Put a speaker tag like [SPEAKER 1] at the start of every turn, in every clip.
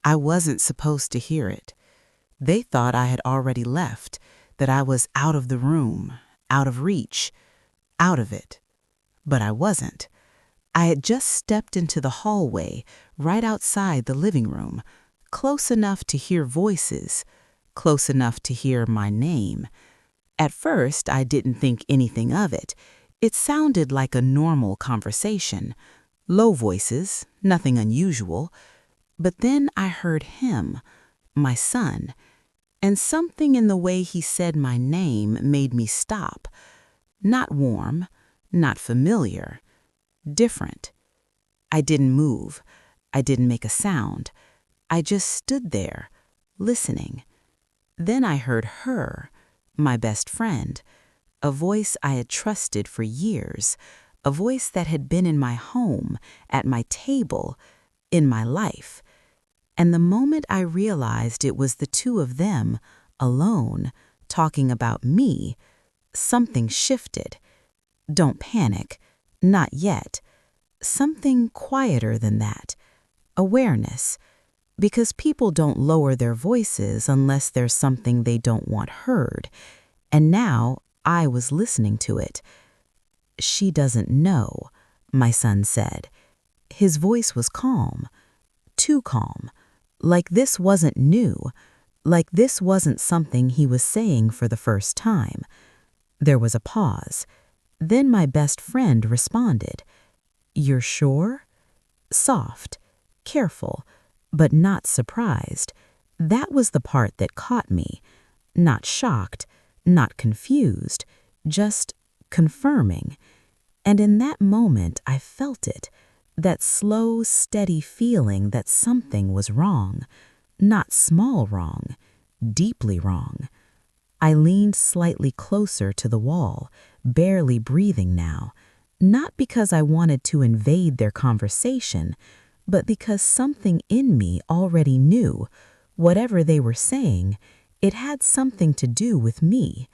[SPEAKER 1] I wasn't supposed to hear it. They thought I had already left, that I was out of the room, out of reach, out of it. But I wasn't. I had just stepped into the hallway right outside the living room, close enough to hear voices, close enough to hear my name. At first, I didn't think anything of it. It sounded like a normal conversation. Low voices, nothing unusual. But then I heard him, my son, and something in the way he said my name made me stop. Not warm, not familiar, different. I didn't move. I didn't make a sound. I just stood there, listening. Then I heard her, my best friend, a voice I had trusted for years, a voice that had been in my home, at my table, in my life. And the moment I realized it was the two of them, alone, talking about me, something shifted. Don't panic, not yet. Something quieter than that. Awareness. Because people don't lower their voices unless there's something they don't want heard. And now I was listening to it. "She doesn't know," my son said. His voice was calm, too calm, like this wasn't new, like this wasn't something he was saying for the first time. There was a pause. Then my best friend responded. "You're sure?" Soft, careful, but not surprised. That was the part that caught me. Not shocked, not confused, just confirming. And in that moment, I felt it, that slow, steady feeling that something was wrong. Not small wrong, deeply wrong. I leaned slightly closer to the wall, barely breathing now, not because I wanted to invade their conversation, but because something in me already knew, whatever they were saying, it had something to do with me.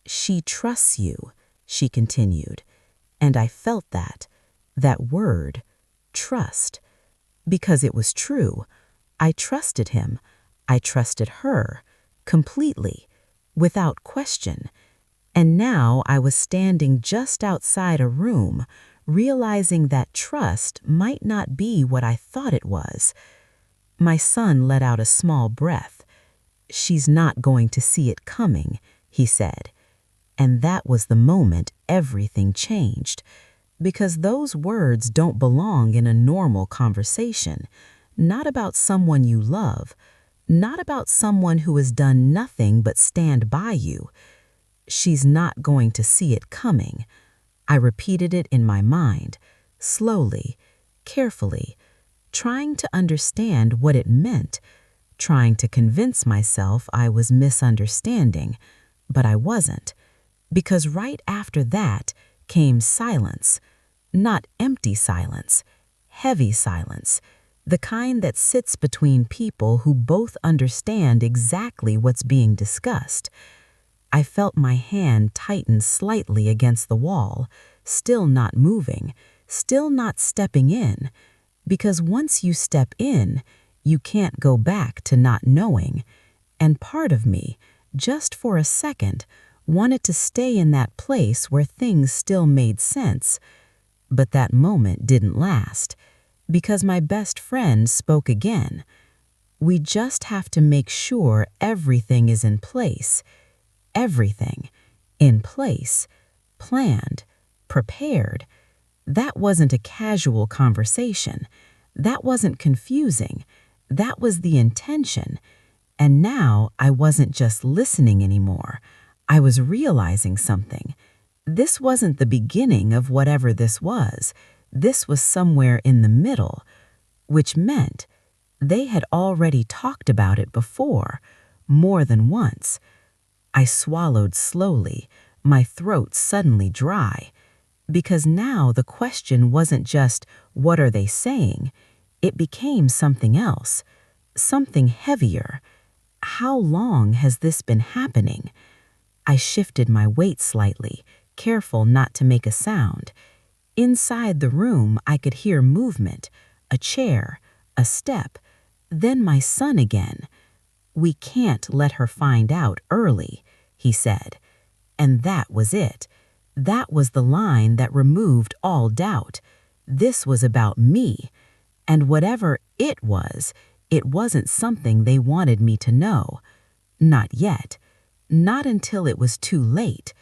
[SPEAKER 1] "She trusts you," she continued, and I felt that word, trust, because it was true. I trusted him, I trusted her, completely, without question. And now I was standing just outside a room, realizing that trust might not be what I thought it was. My son let out a small breath. "She's not going to see it coming," he said. And that was the moment everything changed. Because those words don't belong in a normal conversation. Not about someone you love. Not about someone who has done nothing but stand by you. "She's not going to see it coming." I repeated it in my mind, slowly, carefully, trying to understand what it meant, trying to convince myself I was misunderstanding, but I wasn't. Because right after that came silence. Not empty silence, heavy silence, the kind that sits between people who both understand exactly what's being discussed. I felt my hand tighten slightly against the wall, still not moving, still not stepping in, because once you step in, you can't go back to not knowing. And part of me, just for a second, wanted to stay in that place where things still made sense. But that moment didn't last, because my best friend spoke again. "We just have to make sure everything is in place. Everything. In place. Planned. Prepared." That wasn't a casual conversation. That wasn't confusing. That was the intention. And now I wasn't just listening anymore. I was realizing something. This wasn't the beginning of whatever this was. This was somewhere in the middle, which meant they had already talked about it before, more than once. I swallowed slowly, my throat suddenly dry, because now the question wasn't just, what are they saying? It became something else, something heavier. How long has this been happening? I shifted my weight slightly, careful not to make a sound. Inside the room, I could hear movement, a chair, a step, Then my son again. "We can't let her find out early," he said. And that was it. That was the line that removed all doubt. This was about me. And whatever it wasn't something they wanted me to know. Not yet. Not until it was too late.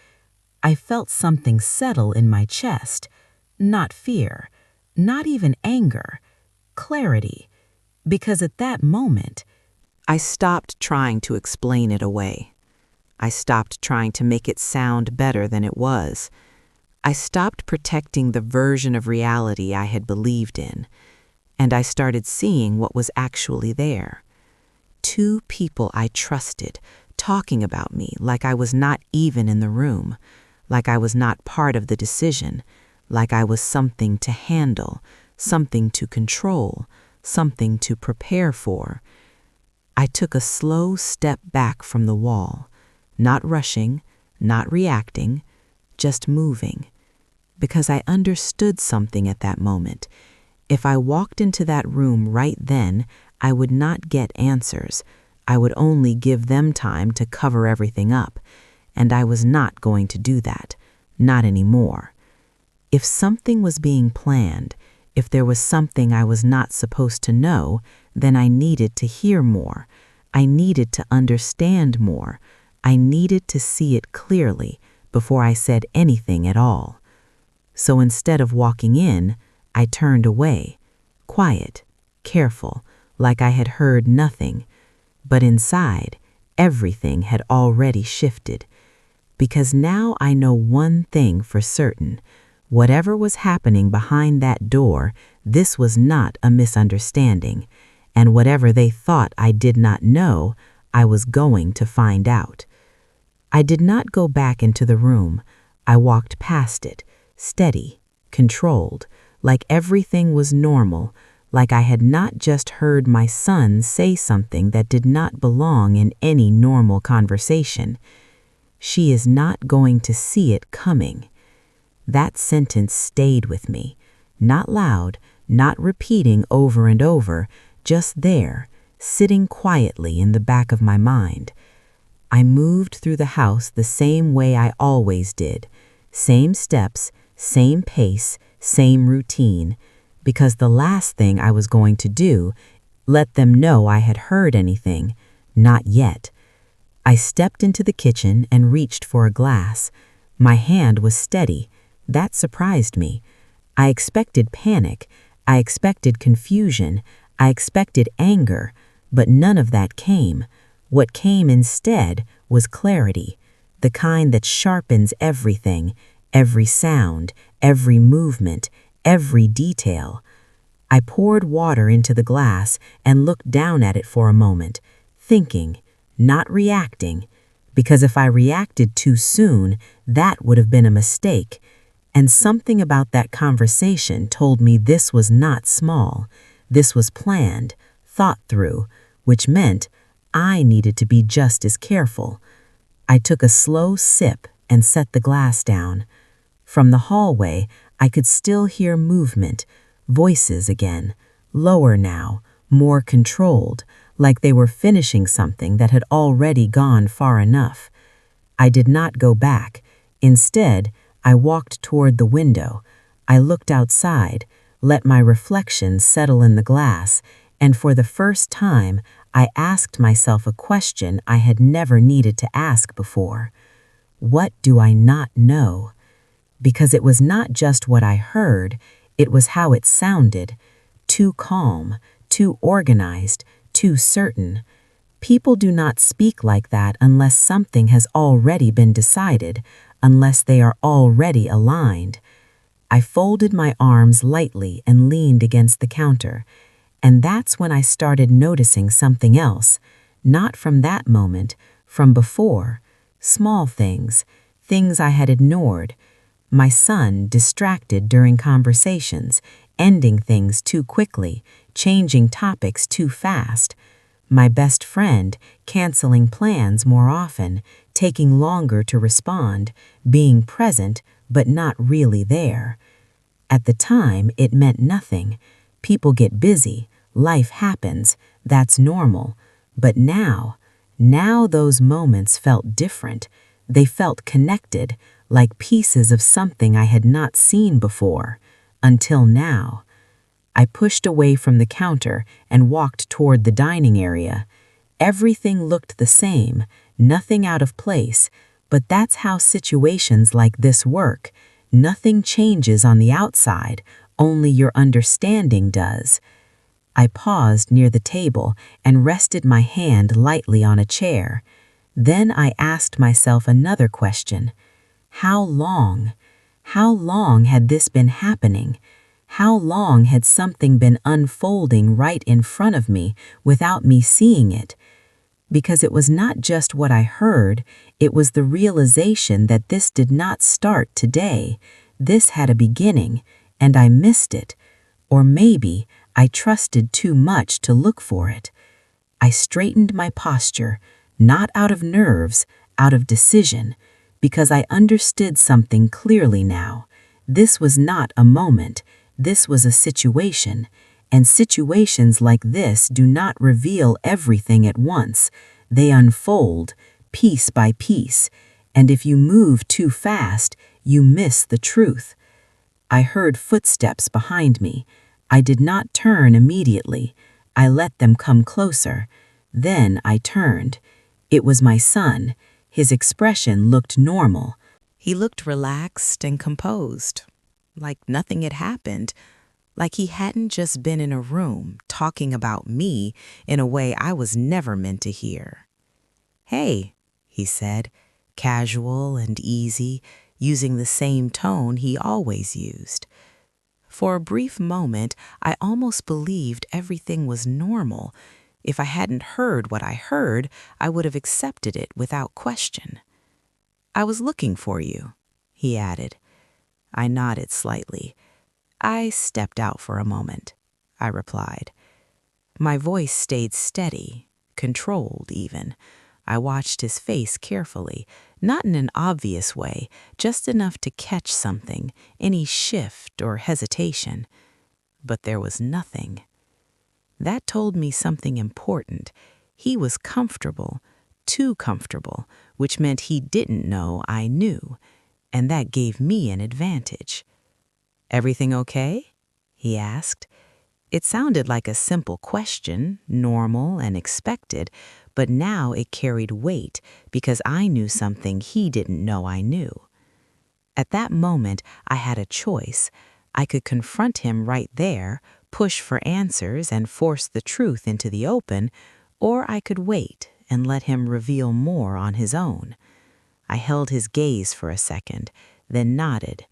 [SPEAKER 1] I felt something settle in my chest. Not fear. Not even anger. Clarity. Because at that moment, I stopped trying to explain it away. I stopped trying to make it sound better than it was. I stopped protecting the version of reality I had believed in, and I started seeing what was actually there. Two people I trusted, talking about me like I was not even in the room, like I was not part of the decision, like I was something to handle, something to control, something to prepare for. I took a slow step back from the wall, not rushing, not reacting, just moving, because I understood something at that moment. If I walked into that room right then, I would not get answers. I would only give them time to cover everything up, and I was not going to do that, not anymore. If something was being planned, if there was something I was not supposed to know, then I needed to hear more. I needed to understand more. I needed to see it clearly before I said anything at all. So instead of walking in, I turned away, quiet, careful, like I had heard nothing. But inside, everything had already shifted. Because now I know one thing for certain. Whatever was happening behind that door, this was not a misunderstanding. And whatever they thought I did not know, I was going to find out. I did not go back into the room. I walked past it, steady, controlled, like everything was normal, like I had not just heard my son say something that did not belong in any normal conversation. She is not going to see it coming. That sentence stayed with me, not loud, not repeating over and over, just there, sitting quietly in the back of my mind. I moved through the house the same way I always did, same steps, same pace, same routine, because the last thing I was going to do, let them know I had heard anything, not yet. I stepped into the kitchen and reached for a glass. My hand was steady. That surprised me. I expected panic. I expected confusion. I expected anger, but none of that came. What came instead was clarity, the kind that sharpens everything, every sound, every movement, every detail. I poured water into the glass and looked down at it for a moment, thinking, not reacting, because if I reacted too soon, that would have been a mistake. And something about that conversation told me this was not small. This was planned, thought through, which meant I needed to be just as careful. I took a slow sip and set the glass down. From the hallway, I could still hear movement, voices again, lower now, more controlled, like they were finishing something that had already gone far enough. I did not go back. Instead, I walked toward the window. I looked outside, let my reflection settle in the glass, and for the first time, I asked myself a question I had never needed to ask before. What do I not know? Because it was not just what I heard, it was how it sounded. Too calm, too organized, too certain. People do not speak like that unless something has already been decided, unless they are already aligned. I folded my arms lightly and leaned against the counter, and that's when I started noticing something else, not from that moment, from before. Small things, things I had ignored. My son distracted during conversations, ending things too quickly, changing topics too fast. My best friend canceling plans more often, taking longer to respond, being present but not really there. At the time, it meant nothing. People get busy, life happens, That's normal. But now those moments felt different. They felt connected, like pieces of something I had not seen before. Until now. I pushed away from the counter and walked toward the dining area. Everything looked the same, nothing out of place, but that's how situations like this work. Nothing changes on the outside, only your understanding does. I paused near the table and rested my hand lightly on a chair. Then I asked myself another question. How long? How long had this been happening? How long had something been unfolding right in front of me without me seeing it? Because it was not just what I heard, it was the realization that this did not start today. This had a beginning, and I missed it. Or maybe I trusted too much to look for it. I straightened my posture, not out of nerves, out of decision, because I understood something clearly now. This was not a moment. This was a situation, and situations like this do not reveal everything at once. They unfold, piece by piece, and if you move too fast, you miss the truth. I heard footsteps behind me. I did not turn immediately. I let them come closer. Then I turned. It was my son. His expression looked normal. He looked relaxed and composed, like nothing had happened, like he hadn't just been in a room talking about me in a way I was never meant to hear. "Hey," he said, casual and easy, using the same tone he always used. For a brief moment, I almost believed everything was normal. If I hadn't heard what I heard, I would have accepted it without question. "I was looking for you," he added. I nodded slightly. "I stepped out for a moment," I replied. My voice stayed steady, controlled even. I watched his face carefully, not in an obvious way, just enough to catch something, any shift or hesitation. But there was nothing. That told me something important. He was comfortable, too comfortable, which meant he didn't know I knew, and that gave me an advantage. "Everything okay?" he asked. It sounded like a simple question, normal and expected, but now it carried weight because I knew something he didn't know I knew. At that moment, I had a choice. I could confront him right there, push for answers and force the truth into the open, or I could wait and let him reveal more on his own. I held his gaze for a second, then nodded.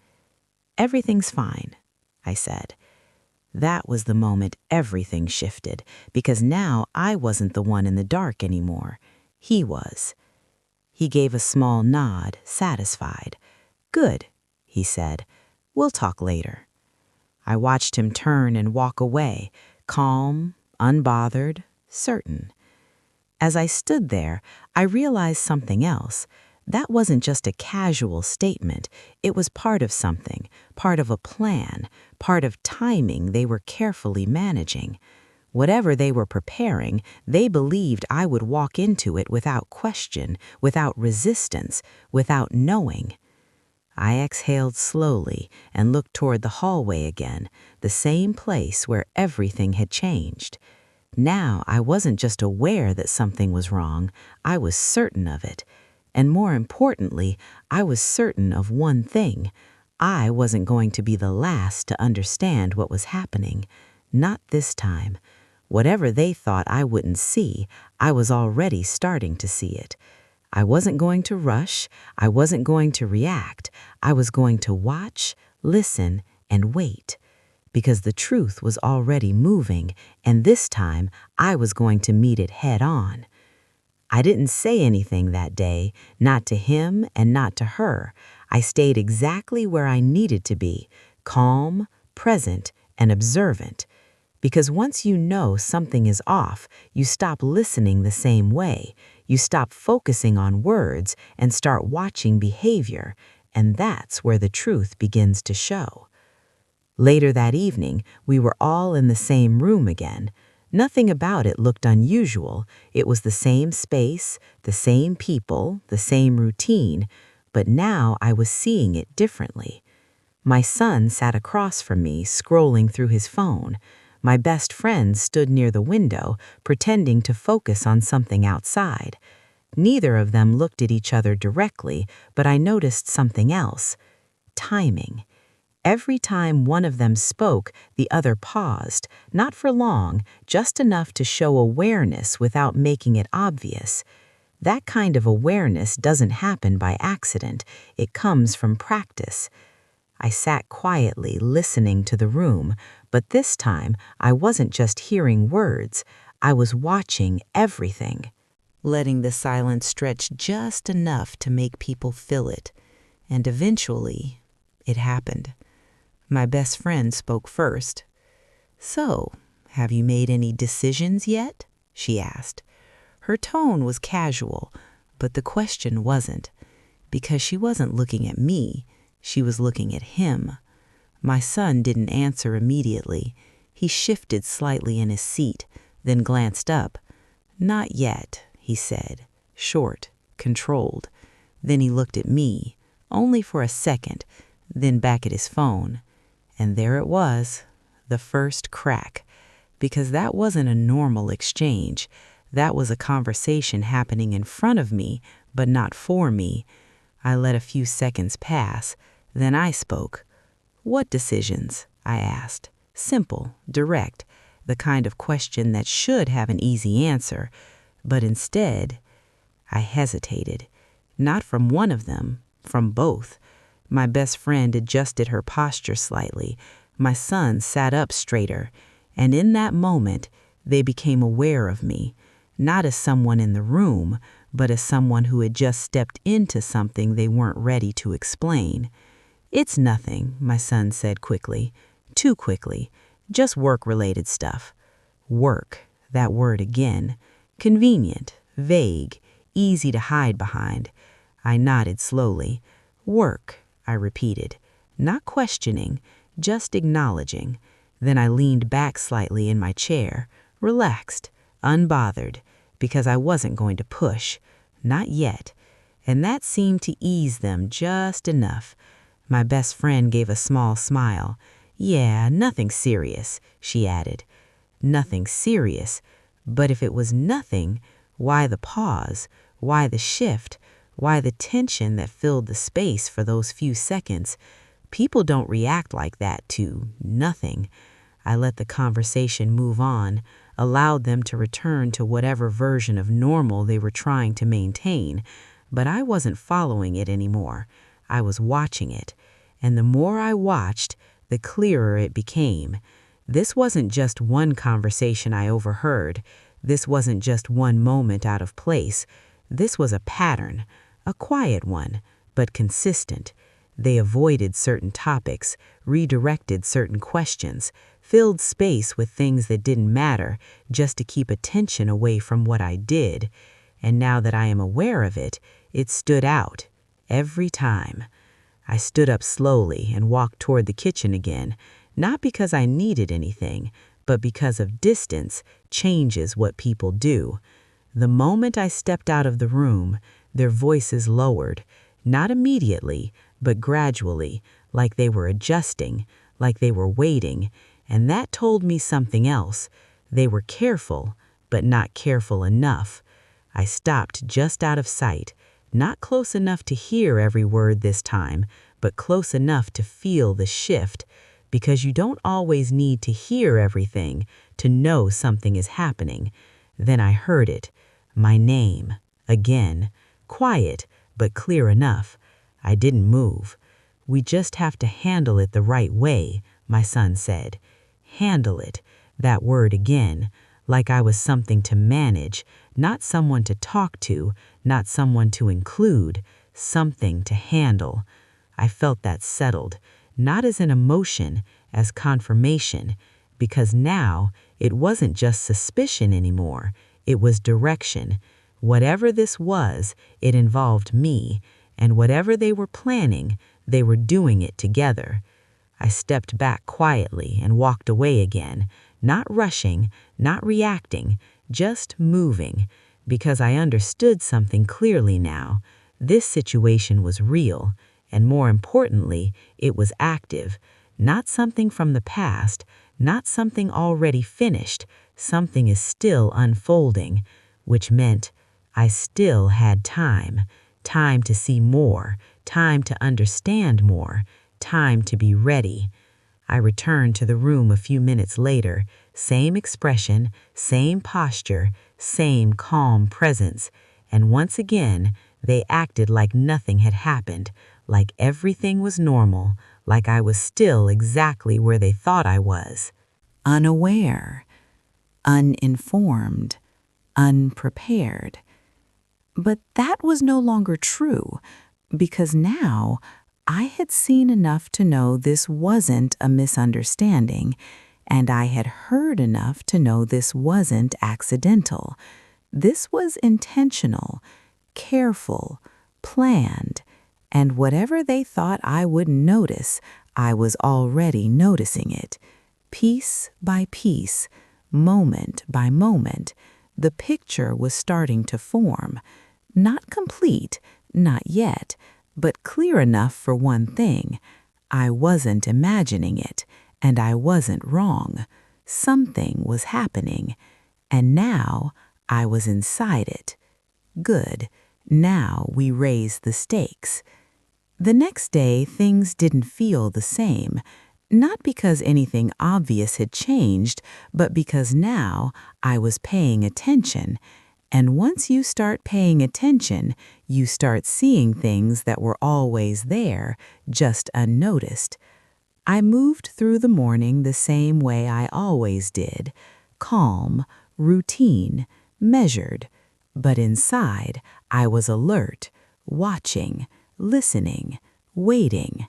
[SPEAKER 1] "Everything's fine," I said. That was the moment everything shifted, because now I wasn't the one in the dark anymore. He was. He gave a small nod, satisfied. "Good," he said. "We'll talk later." I watched him turn and walk away, calm, unbothered, certain. As I stood there, I realized something else. That wasn't just a casual statement. It was part of something, part of a plan, part of timing they were carefully managing. Whatever they were preparing, they believed I would walk into it without question, without resistance, without knowing. I exhaled slowly and looked toward the hallway again, the same place where everything had changed. Now I wasn't just aware that something was wrong, I was certain of it. And more importantly, I was certain of one thing. I wasn't going to be the last to understand what was happening. Not this time. Whatever they thought I wouldn't see, I was already starting to see it. I wasn't going to rush. I wasn't going to react. I was going to watch, listen, and wait. Because the truth was already moving, and this time I was going to meet it head on. I didn't say anything that day, not to him and not to her. I stayed exactly where I needed to be, calm, present, and observant. Because once you know something is off, you stop listening the same way. You stop focusing on words and start watching behavior, and that's where the truth begins to show. Later that evening, we were all in the same room again. Nothing about it looked unusual. It was the same space, the same people, the same routine, but now I was seeing it differently. My son sat across from me, scrolling through his phone. My best friend stood near the window, pretending to focus on something outside. Neither of them looked at each other directly, but I noticed something else. Timing. Every time one of them spoke, the other paused, not for long, just enough to show awareness without making it obvious. That kind of awareness doesn't happen by accident. It comes from practice. I sat quietly, listening to the room, but this time I wasn't just hearing words. I was watching everything, letting the silence stretch just enough to make people feel it. And eventually, it happened. My best friend spoke first. "So, have you made any decisions yet?" she asked. Her tone was casual, but the question wasn't, because she wasn't looking at me, she was looking at him. My son didn't answer immediately. He shifted slightly in his seat, then glanced up. "Not yet," he said, short, controlled. Then he looked at me, only for a second, then back at his phone. And there it was, the first crack, because that wasn't a normal exchange. That was a conversation happening in front of me, but not for me. I let a few seconds pass, then I spoke. "What decisions?" I asked. Simple, direct, the kind of question that should have an easy answer. But instead, I hesitated. Not from one of them, from both. My best friend adjusted her posture slightly. My son sat up straighter. And in that moment, they became aware of me, not as someone in the room, but as someone who had just stepped into something they weren't ready to explain. "It's nothing," my son said quickly, too quickly, "just work-related stuff." Work, that word again. Convenient, vague, easy to hide behind. I nodded slowly. "Work," I repeated, not questioning, just acknowledging. Then I leaned back slightly in my chair, relaxed, unbothered, because I wasn't going to push. Not yet. And that seemed to ease them just enough. My best friend gave a small smile. "Yeah, nothing serious," she added. Nothing serious. But if it was nothing, why the pause? Why the shift? Why the tension that filled the space for those few seconds? People don't react like that to nothing. I let the conversation move on, allowed them to return to whatever version of normal they were trying to maintain, but I wasn't following it anymore. I was watching it, and the more I watched, the clearer it became. This wasn't just one conversation I overheard. This wasn't just one moment out of place. This was a pattern, a quiet one, but consistent. They avoided certain topics, redirected certain questions, filled space with things that didn't matter just to keep attention away from what I did. And now that I am aware of it, it stood out. Every time. I stood up slowly and walked toward the kitchen again, not because I needed anything, but because of distance changes what people do. The moment I stepped out of the room, their voices lowered, not immediately, but gradually, like they were adjusting, like they were waiting, and that told me something else. They were careful, but not careful enough. I stopped just out of sight, not close enough to hear every word this time, but close enough to feel the shift, because you don't always need to hear everything to know something is happening. Then I heard it, my name, again, quiet, but clear enough. I didn't move. "We just have to handle it the right way," my son said. Handle it, that word again, like I was something to manage, not someone to talk to, not someone to include, something to handle. I felt that settled, not as an emotion, as confirmation, because now it wasn't just suspicion anymore, it was direction. Whatever this was, it involved me, and whatever they were planning, they were doing it together. I stepped back quietly and walked away again,
[SPEAKER 2] not rushing, not reacting, just moving, because I understood something clearly now. This situation was real, and more importantly, it was active, not something from the past, not something already finished. Something is still unfolding, which meant I still had time, time to see more, time to understand more, time to be ready. I returned to the room a few minutes later, same expression, same posture, same calm presence, and once again, they acted like nothing had happened, like everything was normal, like I was still exactly where they thought I was.
[SPEAKER 1] Unaware, uninformed, unprepared. But that was no longer true, because now I had seen enough to know this wasn't a misunderstanding, and I had heard enough to know this wasn't accidental. This was intentional, careful, planned, and whatever they thought I wouldn't notice, I was already noticing it. Piece by piece, moment by moment, the picture was starting to form. Not complete, not yet, but clear enough for one thing. I wasn't imagining it, and I wasn't wrong. Something was happening, and now I was inside it. Good. Now we raised the stakes. The next day, things didn't feel the same, not because anything obvious had changed, but because now I was paying attention. And once you start paying attention, you start seeing things that were always there, just unnoticed. I moved through the morning the same way I always did, calm, routine, measured. But inside, I was alert, watching, listening, waiting.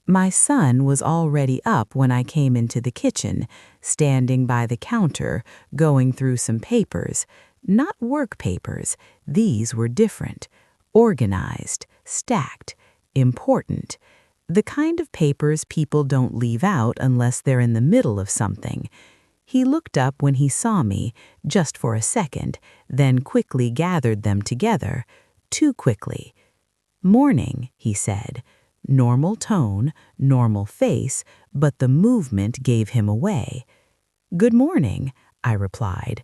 [SPEAKER 1] My son was already up when I came into the kitchen, standing by the counter, going through some papers. Not work papers, these were different. Organized, stacked, important. The kind of papers people don't leave out unless they're in the middle of something. He looked up when he saw me, just for a second, then quickly gathered them together, too quickly. "Morning," he said. Normal tone, normal face, but the movement gave him away. "Good morning," I replied.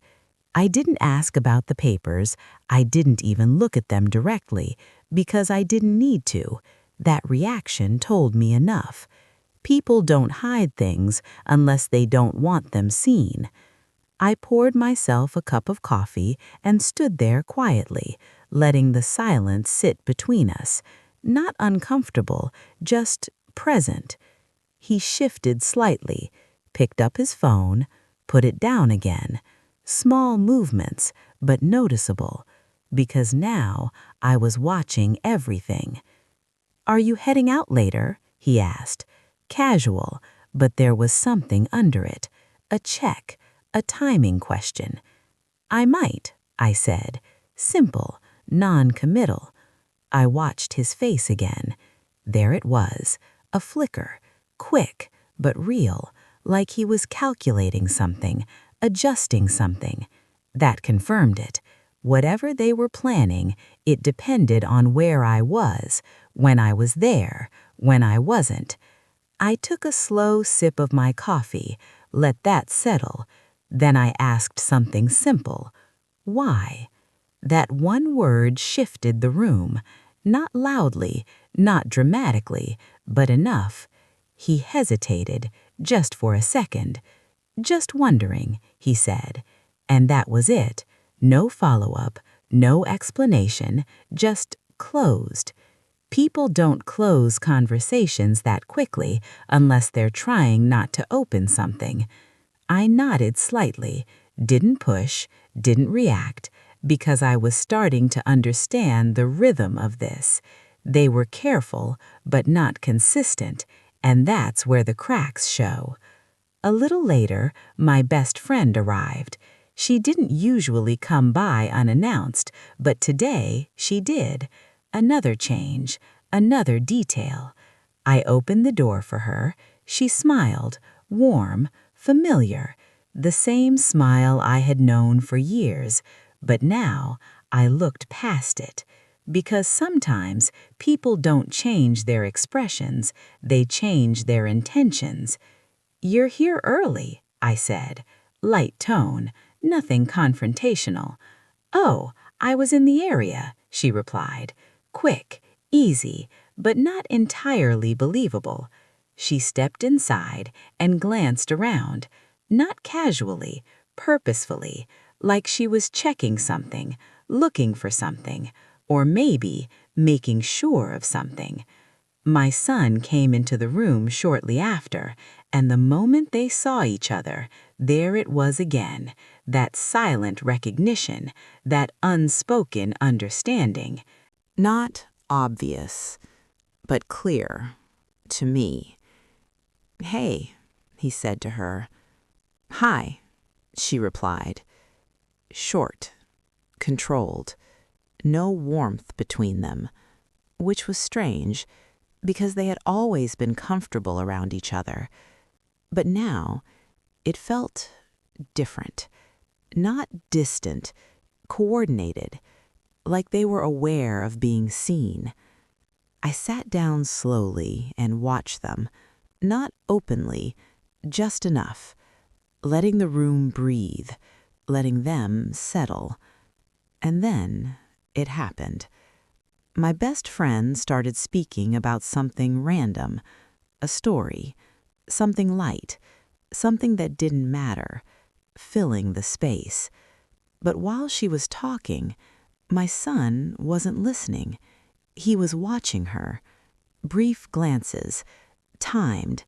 [SPEAKER 1] I didn't ask about the papers. I didn't even look at them directly, because I didn't need to. That reaction told me enough. People don't hide things unless they don't want them seen. I poured myself a cup of coffee and stood there quietly, letting the silence sit between us. Not uncomfortable, just present. He shifted slightly, picked up his phone, put it down again. Small movements, but noticeable, because now I was watching everything. "Are you heading out later?" he asked. Casual, but there was something under it. A check, a timing question. "I might," I said. Simple, non-committal. I watched his face again. There it was, a flicker, quick but real, like he was calculating something, adjusting something. That confirmed it. Whatever they were planning, it depended on where I was, when I was there, when I wasn't. I took a slow sip of my coffee, let that settle. Then I asked something simple. Why? That one word shifted the room, not loudly, not dramatically, but enough. He hesitated, just for a second. "Just wondering," he said. And that was it. No follow-up, no explanation, just closed. People don't close conversations that quickly unless they're trying not to open something. I nodded slightly, didn't push, didn't react, because I was starting to understand the rhythm of this. They were careful, but not consistent, and that's where the cracks show. A little later, my best friend arrived. She didn't usually come by unannounced, but today she did. Another change, another detail. I opened the door for her. She smiled, warm, familiar.
[SPEAKER 2] The same smile I had known for years, but now I looked past it. Because sometimes people don't change their expressions, they change their intentions. "You're here early," I said. Light tone, nothing confrontational. "Oh, I was in the area," she replied. Quick, easy, but not entirely believable. She stepped inside and glanced around, not casually, purposefully, like she was checking something, looking for something, or maybe making sure of something. My son came into the room shortly after, and the moment they saw each other, there it was again, that silent recognition, that unspoken understanding.
[SPEAKER 1] Not obvious, but clear to me. "Hey," he said to her. "Hi," she replied. Short, controlled, no warmth between them, which was strange because they had always been comfortable around each other. But now it felt different, not distant, coordinated, like they were aware of being seen. I sat down slowly and watched them, not openly, just enough, letting the room breathe, letting them settle. And then it happened. My best friend started speaking about something random, a story, something light, something that didn't matter, filling the space. But while she was talking, my son wasn't listening. He was watching her. Brief glances, timed,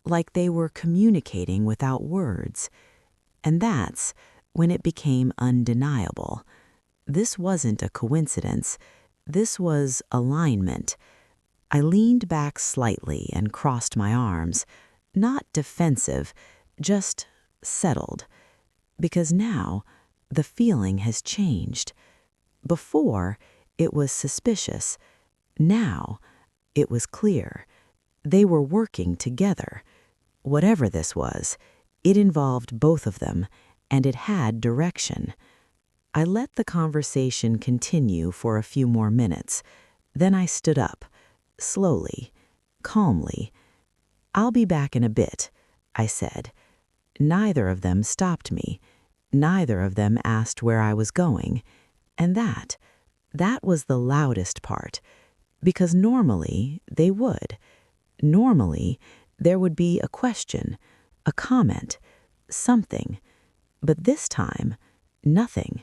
[SPEAKER 1] like they were communicating without words. And that's when it became undeniable. This wasn't a coincidence. This was alignment. I leaned back slightly and crossed my arms, not defensive, just settled. Because now the feeling has changed. Before, it was suspicious. Now, it was clear. They were working together. Whatever this was, it involved both of them, and it had direction. I let the conversation continue for a few more minutes. Then I stood up, slowly, calmly. "I'll be back in a bit," I said. Neither of them stopped me. Neither of them asked where I was going. And that was the loudest part, because normally they would. Normally, there would be a question, a comment, something. But this time, nothing.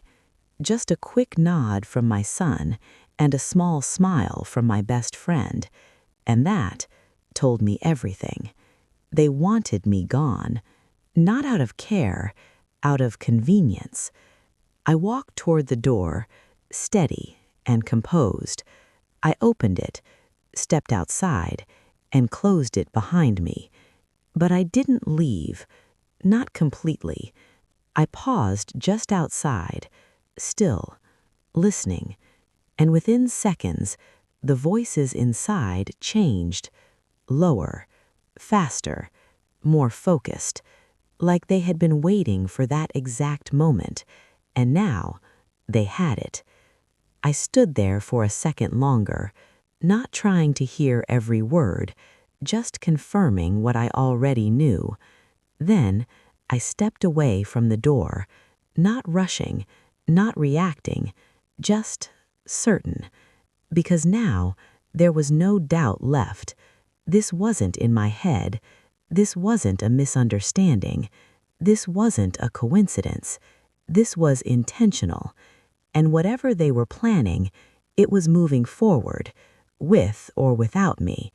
[SPEAKER 1] Just a quick nod from my son and a small smile from my best friend. And that told me everything. They wanted me gone, not out of care, out of convenience. I walked toward the door, steady and composed. I opened it, stepped outside, and closed it behind me. But I didn't leave, not completely. I paused just outside, still, listening, and within seconds, the voices inside changed, lower, faster, more focused, like they had been waiting for that exact moment, and now they had it. I stood there for a second longer, not trying to hear every word, just confirming what I already knew. Then I stepped away from the door, not rushing, not reacting, just certain. Because now there was no doubt left. This wasn't in my head. This wasn't a misunderstanding. This wasn't a coincidence. This was intentional. And whatever they were planning, it was moving forward, with or without me.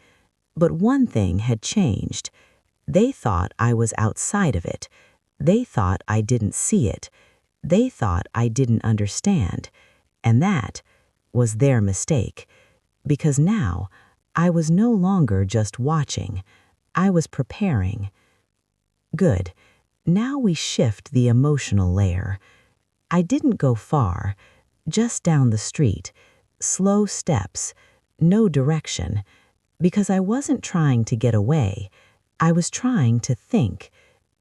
[SPEAKER 1] But one thing had changed. They thought I was outside of it. They thought I didn't see it. They thought I didn't understand. And that was their mistake. Because now I was no longer just watching. I was preparing. Good. Now we shift the emotional layer. I didn't go far, just down the street, slow steps, no direction, because I wasn't trying to get away. I was trying to think.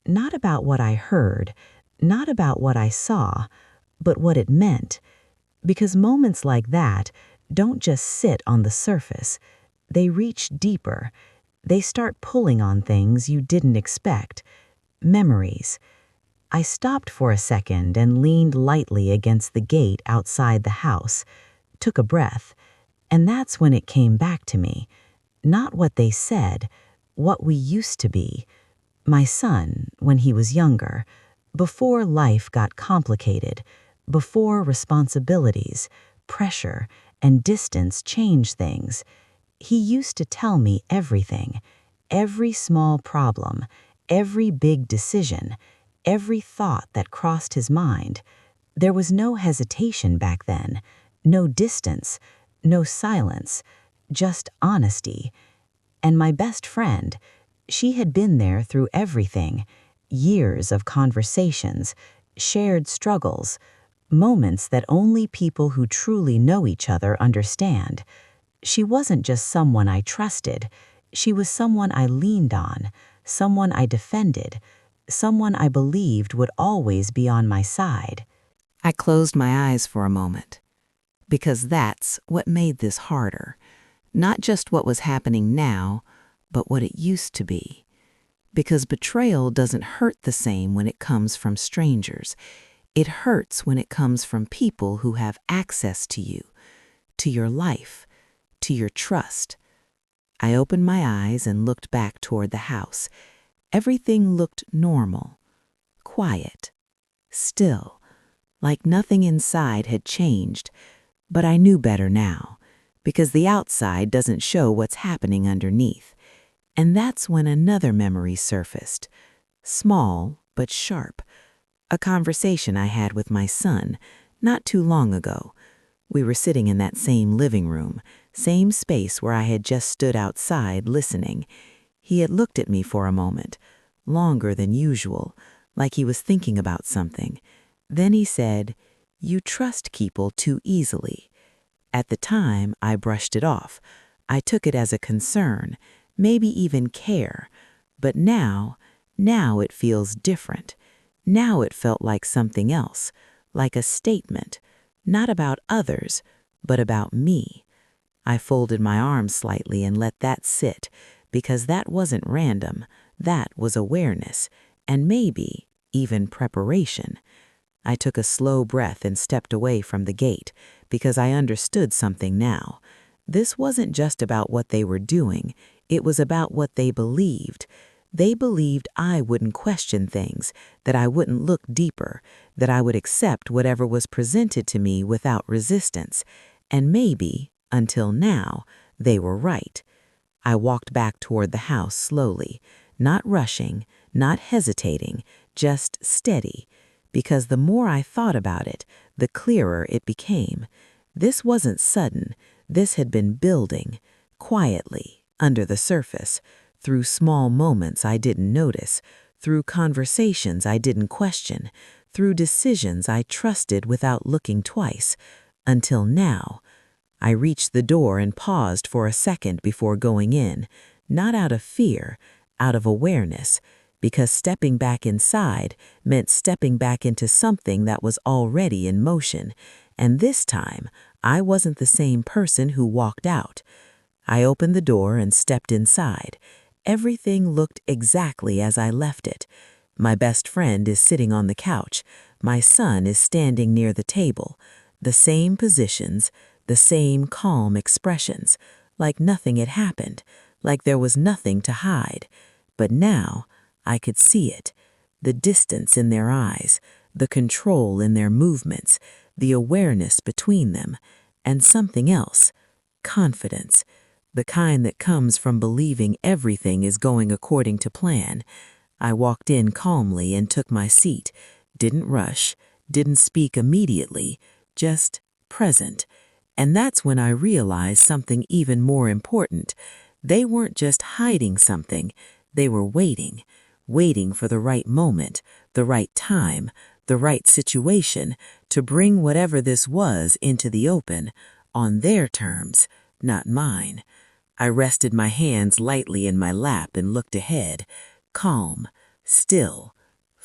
[SPEAKER 2] Not about what I heard, not about what I saw, but what it meant. Because moments like that don't just sit on the surface, they reach deeper. They start pulling on things you didn't expect. Memories. I stopped for a second and leaned lightly against the gate outside the house, took a breath, and that's when it came back to me. Not what they said, what we used to be. My son, when he was younger, before life got complicated, before responsibilities, pressure, and distance changed things. He used to tell me everything, every small problem, every big decision, every thought that crossed his mind. There was no hesitation back then, no distance, no silence, just honesty. And my best friend, she had been there through everything, years of conversations, shared struggles, moments that only people who truly know each other understand. She wasn't just someone I trusted, she was someone I leaned on, someone I defended, someone I believed would always be on my side.
[SPEAKER 1] I closed my eyes for a moment, because that's what made this harder. Not just what was happening now, but what it used to be. Because betrayal doesn't hurt the same when it comes from strangers. It hurts when it comes from people who have access to you, to your life, to your trust. I opened my eyes and looked back toward the house. Everything looked normal, quiet, still, like nothing inside had changed. But I knew better now, because the outside doesn't show what's happening underneath. And that's when another memory surfaced, small but sharp. A conversation I had with my son not too long ago. We were sitting in that same living room, same space where I had just stood outside listening. He had looked at me for a moment, longer than usual, like he was thinking about something. Then he said, "You trust people too easily." At the time, I brushed it off. I took it as a concern, maybe even care. But now it feels different. Now it felt like something else, like a statement, not about others, but about me. I folded my arms slightly and let that sit, because that wasn't random, that was awareness, and maybe even preparation. I took a slow breath and stepped away from the gate, because I understood something now. This wasn't just about what they were doing, it was about what they believed. They believed I wouldn't question things, that I wouldn't look deeper, that I would accept whatever was presented to me without resistance. And maybe, until now, they were right. I walked back toward the house slowly, not rushing, not hesitating, just steady. Because the more I thought about it, the clearer it became. This wasn't sudden. This had been building, quietly, under the surface, through small moments I didn't notice, through conversations I didn't question, through decisions I trusted without looking twice, until now. I reached the door and paused for a second before going in, not out of fear, out of awareness, because stepping back inside meant stepping back into something that was already in motion, and this time I wasn't the same person who walked out. I opened the door and stepped inside. Everything looked exactly as I left it. My best friend is sitting on the couch. My son is standing near the table. The same positions, the same calm expressions, like nothing had happened, like there was nothing to hide. But now I could see it, the distance in their eyes, the control in their movements, the awareness between them, and something else, confidence, the kind that comes from believing everything is going according to plan. I walked in calmly and took my seat, didn't rush, didn't speak immediately, just present. And that's when I realized something even more important. They weren't just hiding something, they were waiting for the right moment, the right time, the right situation to bring whatever this was into the open, on their terms, not mine. I rested my hands lightly in my lap and looked ahead, calm, still,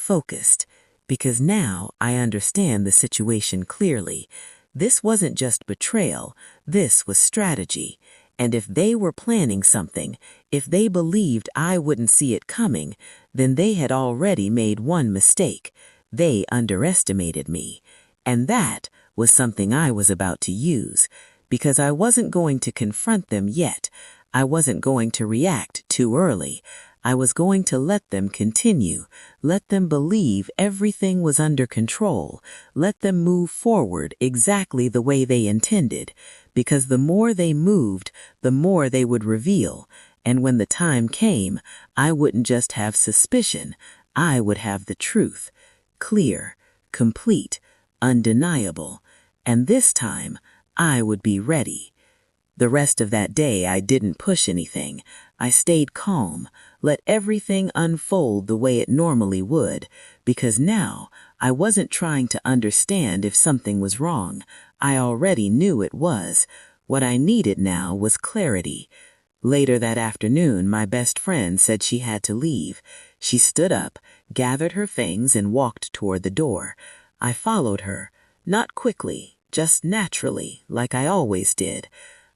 [SPEAKER 2] focused, because now I understand the situation clearly. This wasn't just betrayal, this was strategy. And if they were planning something, if they believed I wouldn't see it coming, then they had already made one mistake. They underestimated me. And that was something I was about to use, because I wasn't going to confront them yet. I wasn't going to react too early. I was going to let them continue, let them believe everything was under control, let them move forward exactly the way they intended, because the more they moved, the more they would reveal, and when the time came, I wouldn't just have suspicion, I would have the truth, clear, complete, undeniable, and this time I would be ready. The rest of that day I didn't push anything. I stayed calm, let everything unfold the way it normally would, because now I wasn't trying to understand if something was wrong. I already knew it was. What I needed now was clarity. Later that afternoon, my best friend said she had to leave. She stood up, gathered her things, and walked toward the door. I followed her, not quickly, just naturally, like I always did.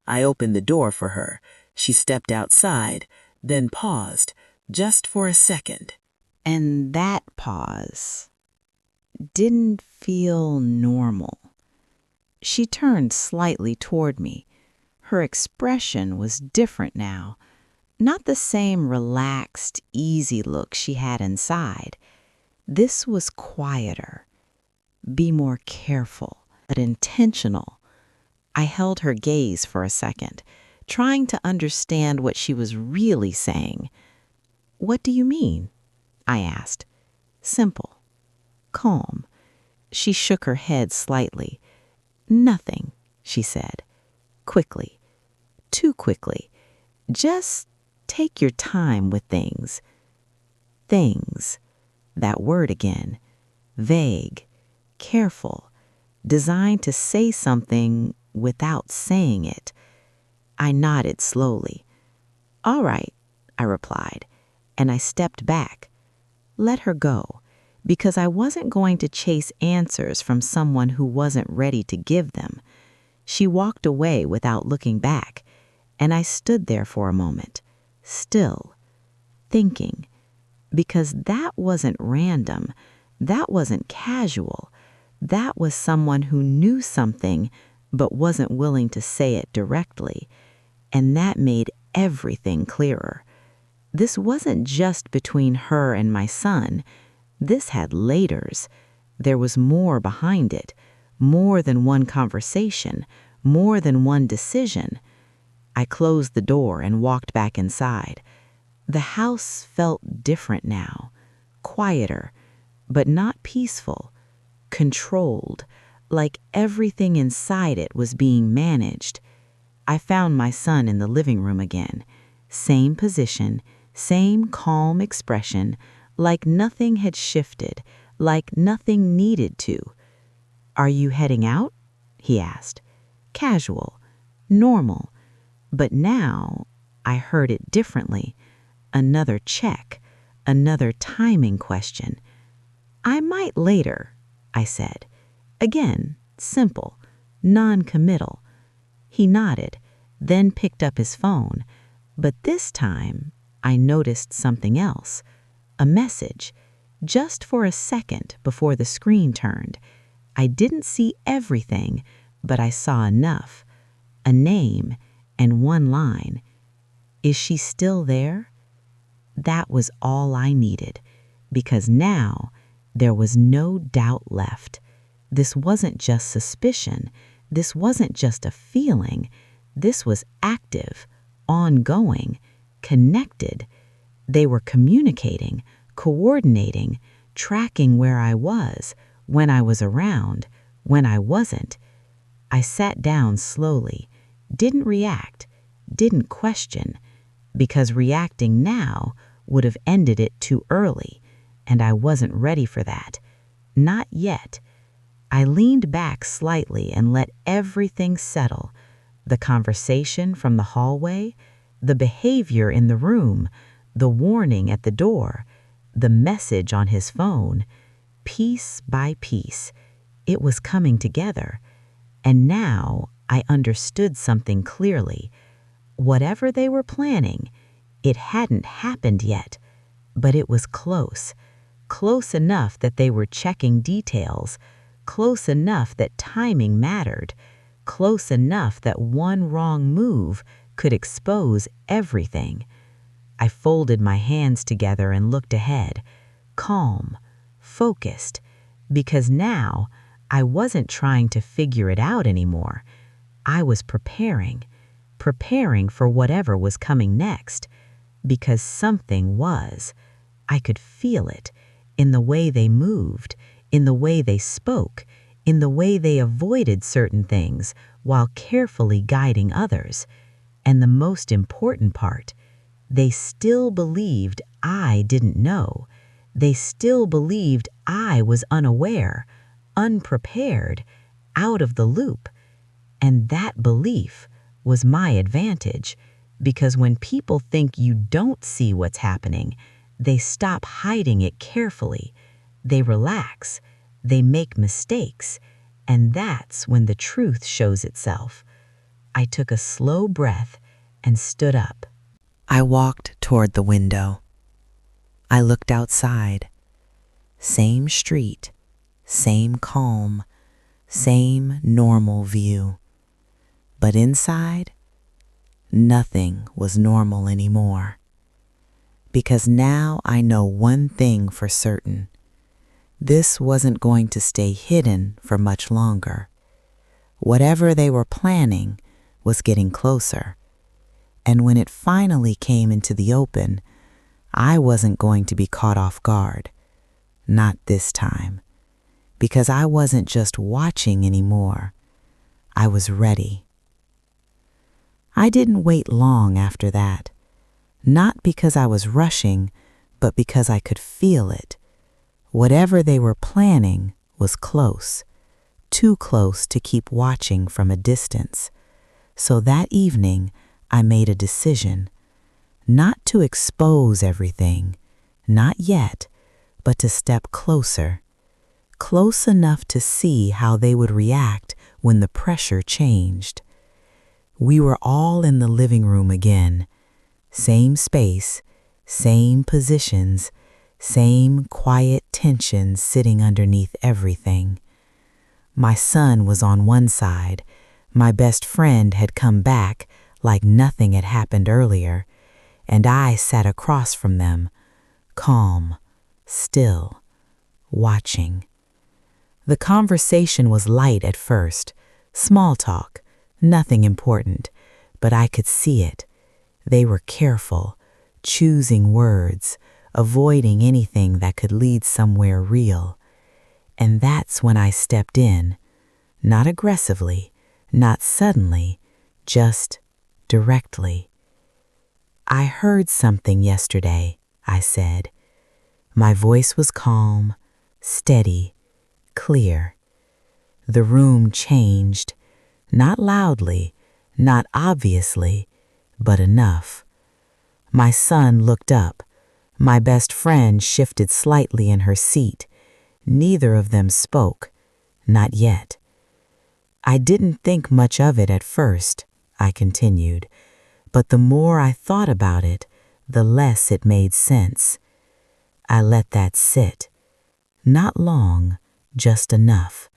[SPEAKER 2] I opened the door for her. She stepped outside, then paused, just for a second.
[SPEAKER 1] And that pause didn't feel normal. She turned slightly toward me. Her expression was different now. Not the same relaxed, easy look she had inside. This was quieter. Be more careful, but intentional. I held her gaze for a second, trying to understand what she was really saying. "What do you mean?" I asked. Simple. Calm. She shook her head slightly. "Nothing," she said. Quickly. Too quickly. "Just take your time with things." Things. That word again. Vague. Careful. Designed to say something without saying it. I nodded slowly. "All right," I replied, and I stepped back. Let her go, because I wasn't going to chase answers from someone who wasn't ready to give them. She walked away without looking back, and I stood there for a moment, still, thinking, because that wasn't random, that wasn't casual, that was someone who knew something but wasn't willing to say it directly, and that made everything clearer. This wasn't just between her and my son. This had layers. There was more behind it, more than one conversation, more than one decision. I closed the door and walked back inside. The house felt different now, quieter, but not peaceful, controlled, like everything inside it was being managed. I found my son in the living room again. Same position, same calm expression, like nothing had shifted, like nothing needed to. "Are you heading out?" he asked. Casual, normal. But now I heard it differently. Another check, another timing question. "I might later," I said. Again, simple, non-committal. He nodded, then picked up his phone. But this time, I noticed something else. A message, just for a second before the screen turned. I didn't see everything, but I saw enough. A name and one line. "Is she still there?" That was all I needed, because now there was no doubt left. This wasn't just suspicion. This wasn't just a feeling. This was active, ongoing, connected. They were communicating, coordinating, tracking where I was, when I was around, when I wasn't. I sat down slowly, didn't react, didn't question, because reacting now would have ended it too early, and I wasn't ready for that. Not yet. I leaned back slightly and let everything settle. The conversation from the hallway, the behavior in the room, the warning at the door.
[SPEAKER 2] the message on his phone, piece by piece, it was coming together. And now I understood something clearly. Whatever they were planning, it hadn't happened yet, but it was close. Close enough that they were checking details, close enough that timing mattered, close enough that one wrong move could expose everything. I folded my hands together and looked ahead, calm, focused, because now I wasn't trying to figure it out anymore. I was preparing for whatever was coming next, because something was. I could feel it in the way they moved, in the way they spoke, in the way they avoided certain things while carefully guiding others. And the most important part, they still believed I didn't know. They still believed I was unaware, unprepared, out of the loop. And that belief was my advantage, because when people think you don't see what's happening, they stop hiding it carefully. They relax. They make mistakes. And that's when the truth shows itself. I took a slow breath and stood up.
[SPEAKER 1] I walked toward the window. I looked outside. Same street, same calm, same normal view. But inside, nothing was normal anymore. Because now I know one thing for certain. This wasn't going to stay hidden for much longer. Whatever they were planning was getting closer. And when it finally came into the open, I wasn't going to be caught off guard. Not this time. Because I wasn't just watching anymore. I was ready. I didn't wait long after that. Not because I was rushing, but because I could feel it. Whatever they were planning was close. Too close to keep watching from a distance. So that evening, I made a decision. Not to expose everything, not yet, but to step closer. Close enough to see how they would react when the pressure changed. We were all in the living room again. Same space, same positions, same quiet tension sitting underneath everything. My son was on one side. My best friend had come back like nothing had happened earlier, and I sat across from them, calm, still, watching. The conversation was light at first, small talk, nothing important, but I could see it. They were careful, choosing words, avoiding anything that could lead somewhere real. And that's when I stepped in, not aggressively, not suddenly, just directly. I heard something yesterday, I said. My voice was calm, steady, clear. The room changed, not loudly, not obviously, but enough. My son looked up. My best friend shifted slightly in her seat. Neither of them spoke, not yet. I didn't think much of it at first, I continued, but the more I thought about it, the less it made sense. I let that sit. Not long, just enough,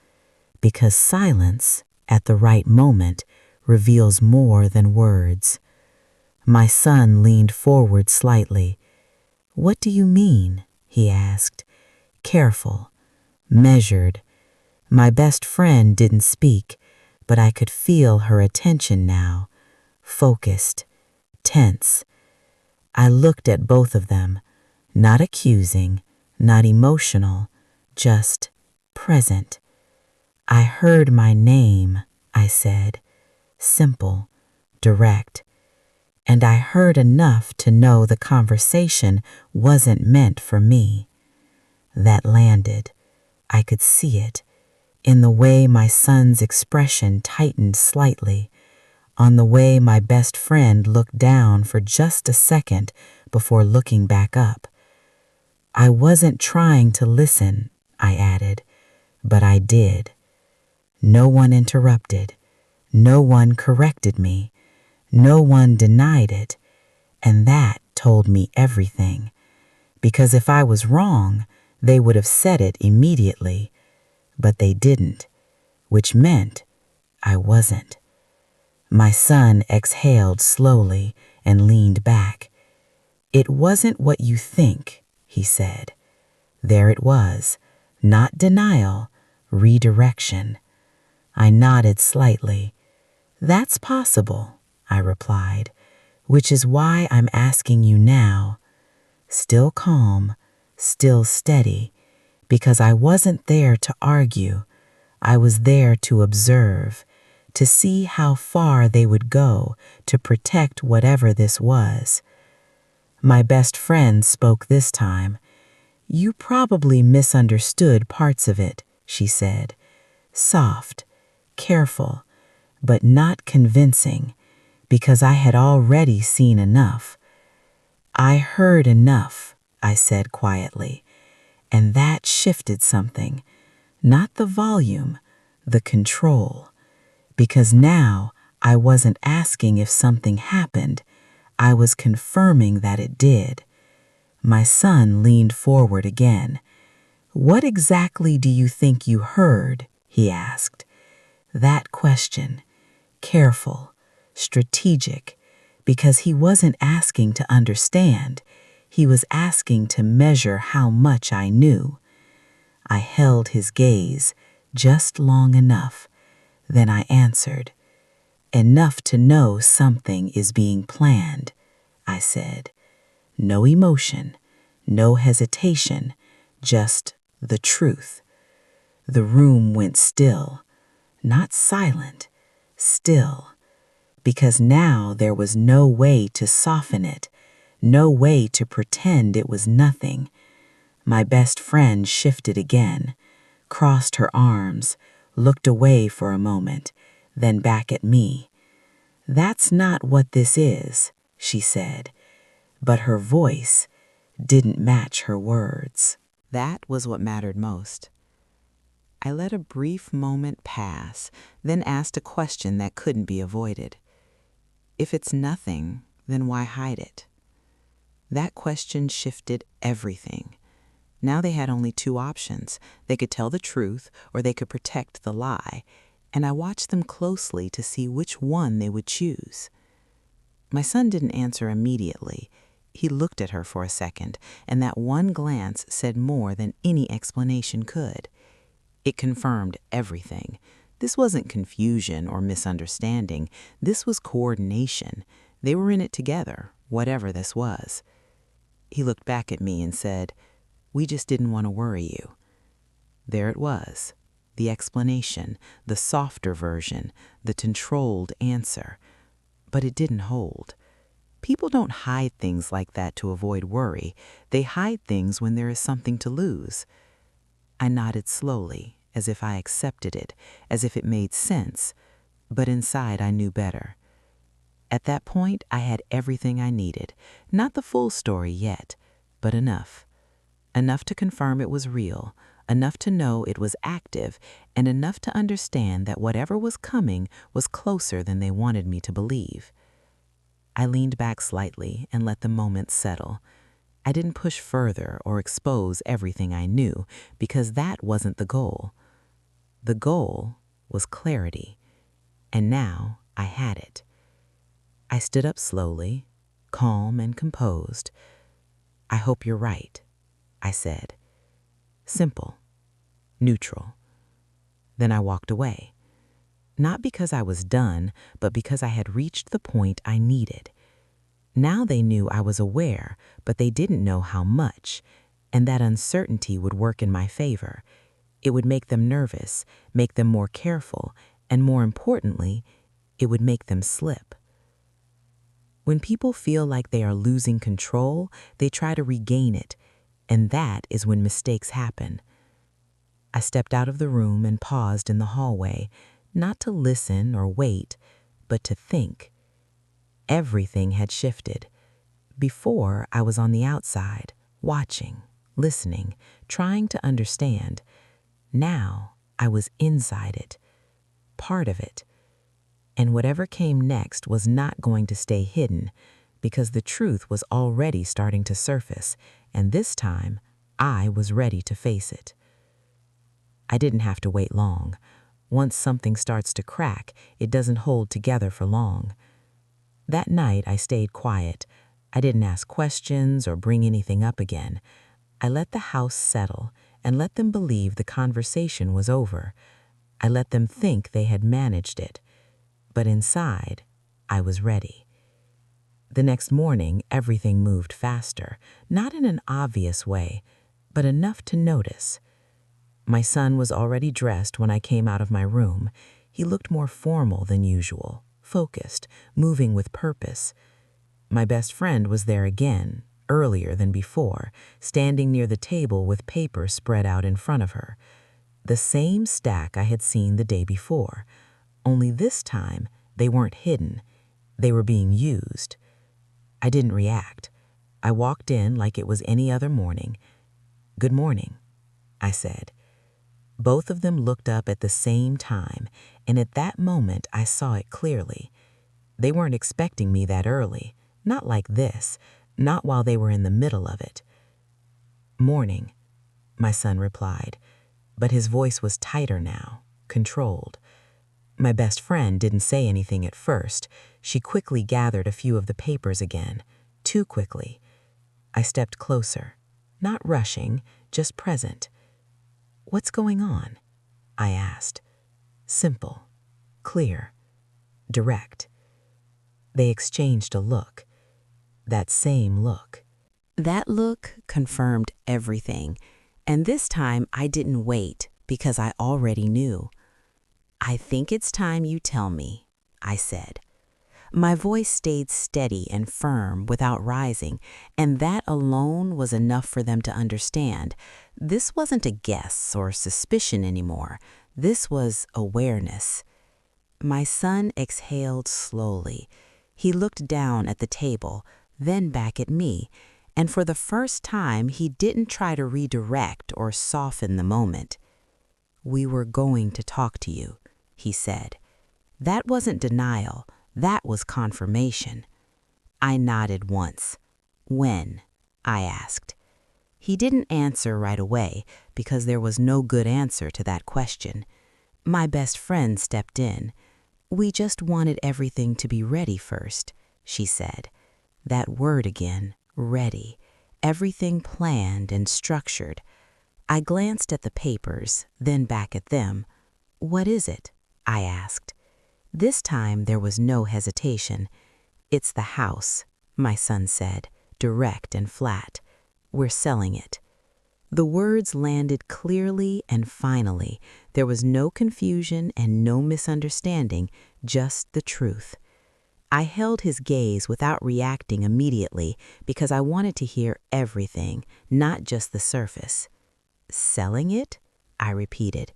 [SPEAKER 1] because silence, at the right moment, reveals more than words. My son leaned forward slightly. "What do you mean?" he asked. Careful, measured. My best friend didn't speak, but I could feel her attention now, focused, tense. I looked at both of them, not accusing, not emotional, just present. "I heard my name," I said, simple, direct. And I heard enough to know the conversation wasn't meant for me. That landed. I could see it, in the way my son's expression tightened slightly, on the way my best friend looked down for just a second before looking back up. I wasn't trying to listen, I added, but I did. No one interrupted. No one corrected me. No one denied it. And that told me everything. Because if I was wrong, they would have said it immediately. But they didn't, which meant I wasn't. My son exhaled slowly and leaned back. It wasn't what you think, he said. There it was, not denial, redirection. I nodded slightly. That's possible, I replied, which is why I'm asking you now. Still calm, still steady, because I wasn't there to argue. I was there to observe, to see how far they would go to protect whatever this was. My best friend spoke this time. You probably misunderstood parts of it, she said. Soft, careful, but not convincing, because I had already seen enough. I heard enough, I said quietly, and that shifted something. Not the volume, the control. Because now I wasn't asking if something happened, I was confirming that it did. My son leaned forward again. What exactly do you think you heard? He asked. That question, careful, strategic, because he wasn't asking to understand. He was asking to measure how much I knew. I held his gaze just long enough. Then I answered. Enough to know something is being planned, I said. No emotion, no hesitation, just the truth. The room went still, not silent, still, because now there was no way to soften it, no way to pretend it was nothing. My best friend shifted again, crossed her arms, looked away for a moment, then back at me. That's not what this is, she said, but her voice didn't match her words. That was what mattered most. I let a brief moment pass, then asked a question that couldn't be avoided. If it's nothing, then why hide it? That question shifted everything. Now they had only two options. They could tell the truth or they could protect the lie, and I watched them closely to see which one they would choose. My son didn't answer immediately. He looked at her for a second, and that one glance said more than any explanation could. It confirmed everything. This wasn't confusion or misunderstanding. This was coordination. They were in it together, whatever this was. He looked back at me and said, "We just didn't want to worry you." There it was, the explanation, the softer version, the controlled answer. But it didn't hold. People don't hide things like that to avoid worry. They hide things when there is something to lose. I nodded slowly, as if I accepted it, as if it made sense, but inside I knew better. At that point, I had everything I needed. Not the full story yet, but enough. Enough to confirm it was real, enough to know it was active, and enough to understand that whatever was coming was closer than they wanted me to believe. I leaned back slightly and let the moment settle. I didn't push further or expose everything I knew, because that wasn't the goal. The goal was clarity, and now I had it. I stood up slowly, calm and composed. I hope you're right, I said. Simple, neutral. Then I walked away. Not because I was done, but because I had reached the point I needed. Now they knew I was aware, but they didn't know how much, and that uncertainty would work in my favor. It would make them nervous, make them more careful, and more importantly, it would make them slip. When people feel like they are losing control, they try to regain it, and that is when mistakes happen. I stepped out of the room and paused in the hallway, not to listen or wait, but to think. Everything had shifted. Before, I was on the outside, watching,
[SPEAKER 2] listening, trying to understand. Now I was inside it, part of it. And whatever came next was not going to stay hidden, because the truth was already starting to surface, and this time I was ready to face it. I didn't have to wait long. Once something starts to crack, it doesn't hold together for long. That night I stayed quiet. I didn't ask questions or bring anything up again. I let the house settle and let them believe the conversation was over. I let them think they had managed it. But inside, I was ready. The next morning, everything moved faster, not in an obvious way, but enough to notice. My son was already dressed when I came out of my room. He looked more formal than usual, focused, moving with purpose. My best friend was there again, earlier than before, standing near the table with papers spread out in front of her. The same stack I had seen the day before, only this time they weren't hidden. They were being used. I didn't react. I walked in like it was any other morning. "Good morning," I said. Both of them looked up at the same time, and at that moment I saw it clearly. They weren't expecting me that early, not like this, not while they were in the middle of it. "Morning," my son replied, but his voice was tighter now, controlled. My best friend didn't say anything at first. She quickly gathered a few of the papers again, too quickly. I stepped closer, not rushing, just present. "What's going on?" I asked. Simple, clear, direct. They exchanged a look. That same look.
[SPEAKER 1] That look confirmed everything, and this time I didn't wait because I already knew. "I think it's time you tell me," I said. My voice stayed steady and firm without rising, and that alone was enough for them to understand. This wasn't a guess or suspicion anymore. This was awareness. My son exhaled slowly. He looked down at the table, then back at me, and for the first time he didn't try to redirect or soften the moment. "We were going to talk to you," he said. That wasn't denial, that was confirmation. I nodded once. "When?" I asked. He didn't answer right away because there was no good answer to that question. My best friend stepped in. "We just wanted everything to be ready first," she said. That word again, ready. Everything planned and structured. I glanced at the papers, then back at them. "What is it?" I asked. This time there was no hesitation. "It's the house," my son said, direct and flat. "We're selling it." The words landed clearly and finally. There was no confusion and no misunderstanding, just the truth. I held his gaze without reacting immediately because I wanted to hear everything, not just the surface. "Selling it?" I repeated.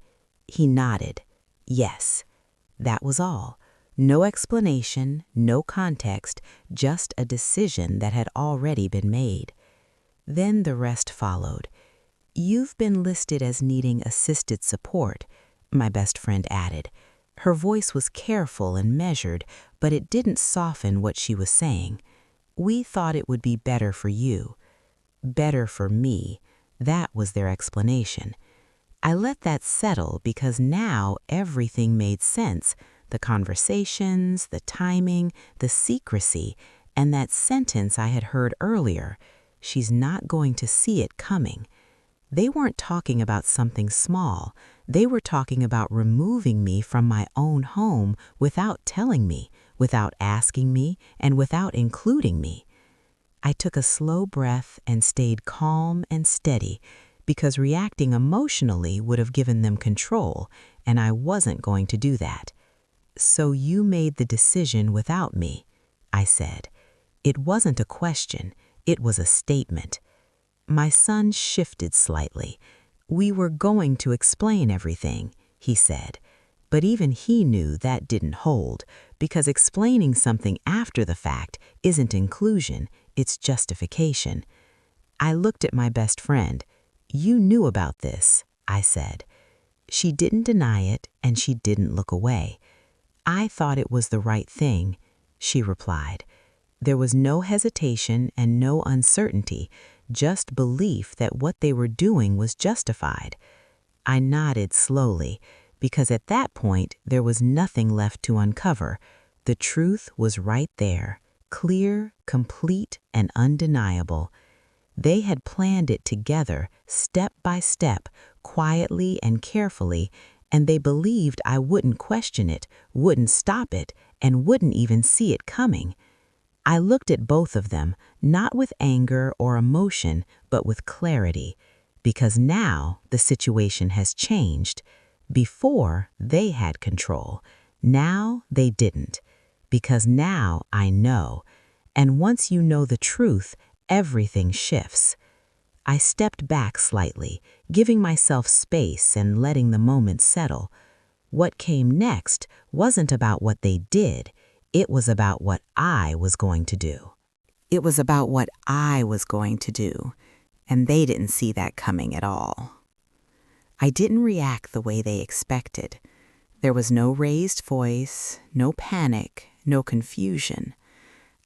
[SPEAKER 1] He nodded. "Yes." That was all. No explanation, no context, just a decision that had already been made. Then the rest followed. "You've been listed as needing assisted support," my best friend added. Her voice was careful and measured, but it didn't soften what she was saying. "We thought it would be better for you." Better for me. That was their explanation. I let that settle because now everything made sense. The conversations, the timing, the secrecy, and that sentence I had heard earlier. "She's not going to see it coming." They weren't talking about something small. They were talking about removing me from my own home without telling me, without asking me, and without including me. I took a slow breath and stayed calm and steady because reacting emotionally would have given them control, and I wasn't going to do that. "So you made the decision without me," I said. It wasn't a question, it was a statement. My son shifted slightly. "We were going to explain everything," he said. But even he knew that didn't hold, because explaining something after the fact isn't inclusion, it's justification. I looked at my best friend. "You knew about this," I said. She didn't deny it, and she didn't look away. "I thought it was the right thing," she replied. There was no hesitation and no uncertainty, just belief that what they were doing was justified. I nodded slowly, because at that point there was nothing left to uncover. The truth was right there, clear, complete, and undeniable. They had planned it together, step by step, quietly and carefully, and they believed I wouldn't question it, wouldn't stop it, and wouldn't even see it coming. I looked at both of them, not with anger or emotion, but with clarity, because now the situation has changed. Before, they had control. Now they didn't, because now I know. And once you know the truth, everything shifts. I stepped back slightly, giving myself space and letting the moment settle. What came next wasn't about what they did. It was about what I was going to do. It was about what I was going to do, and they didn't see that coming at all. I didn't react the way they expected. There was no raised voice, no panic, no confusion.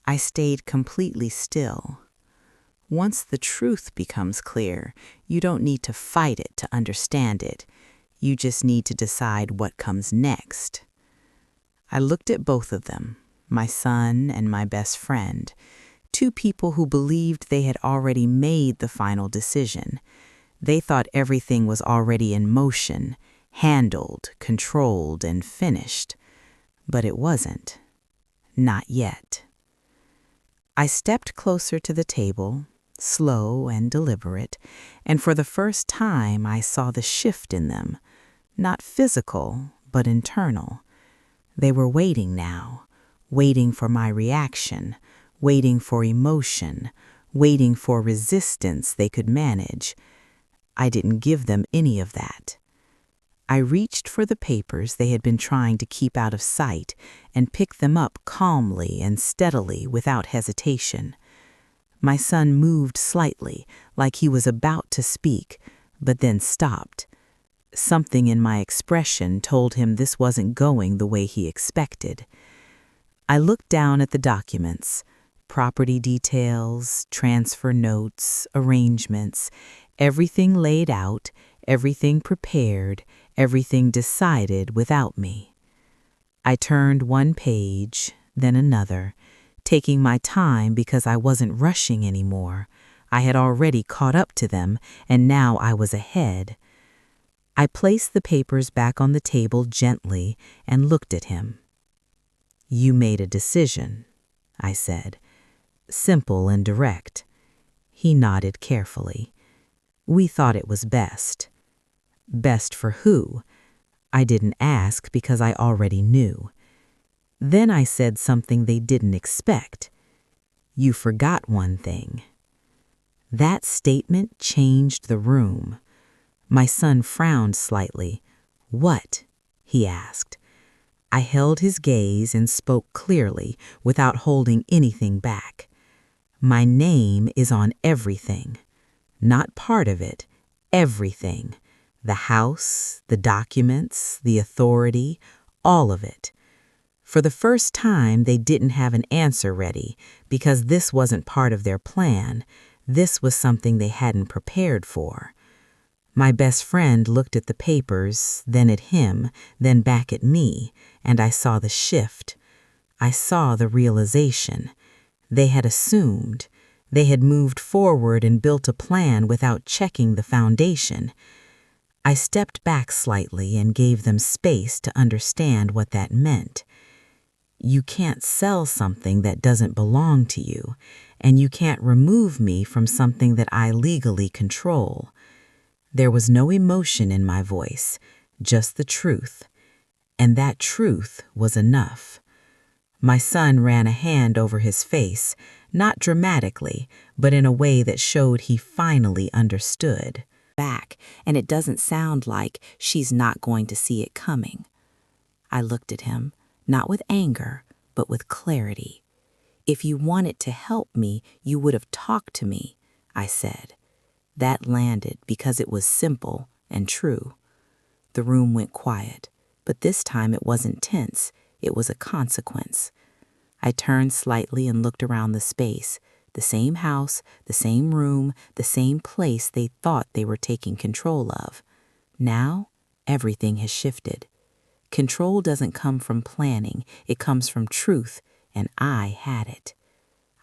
[SPEAKER 1] I stayed completely still. Once the truth becomes clear, you don't need to fight it to understand it. You just need to decide what comes next. I looked at both of them, my son and my best friend, two people who believed they had already made the final decision. They thought everything was already in motion, handled, controlled, and finished. But it wasn't. Not yet. I stepped closer to the table, slow and deliberate, and for the first time I saw the shift in them, not physical, but internal. They were waiting now, waiting for my reaction, waiting for emotion, waiting for resistance they could manage. I didn't give them any of that. I reached for the papers they had been trying to keep out of sight and picked them up calmly and steadily without hesitation. My son moved slightly, like he was about to speak, but then stopped. Something in my expression told him this wasn't going the way he expected. I looked down at the documents, property details, transfer notes, arrangements, everything laid out, everything prepared, everything decided without me. I turned one page, then another, taking my time because I wasn't rushing anymore. I had already caught up to them, and now I was ahead. I placed the papers back on the table gently and looked at him. "You made a decision," I said, simple and direct. He nodded carefully. "We thought it was best." Best for who? I didn't ask because I already knew. Then I said something they didn't expect. "You forgot one thing." That statement changed the room. My son frowned slightly. "What?" he asked. I held his gaze and spoke clearly without holding anything back. "My name is on everything. Not part of it, everything. The house, the documents, the authority, all of it." For the first time, they didn't have an answer ready because this wasn't part of their plan. This was something they hadn't prepared for. My best friend looked at the papers, then at him, then back at me, and I saw the shift. I saw the realization. They had assumed. They had moved forward and built a plan without checking the foundation. I stepped back slightly and gave them space to understand what that meant. You can't sell something that doesn't belong to you, and you can't remove me from something that I legally control. There was no emotion in my voice, just the truth. And that truth was enough. My son ran a hand over his face, not dramatically, but in a way that showed he finally understood. Back, and it doesn't sound like she's not going to see it coming. I looked at him, not with anger, but with clarity. "If you wanted to help me, you would have talked to me," I said. That landed because it was simple and true. The room went quiet, but this time it wasn't tense, it was a consequence. I turned slightly and looked around the space. The same house, the same room, the same place they thought they were taking control of. Now, everything has shifted. Control doesn't come from planning, it comes from truth, and I had it.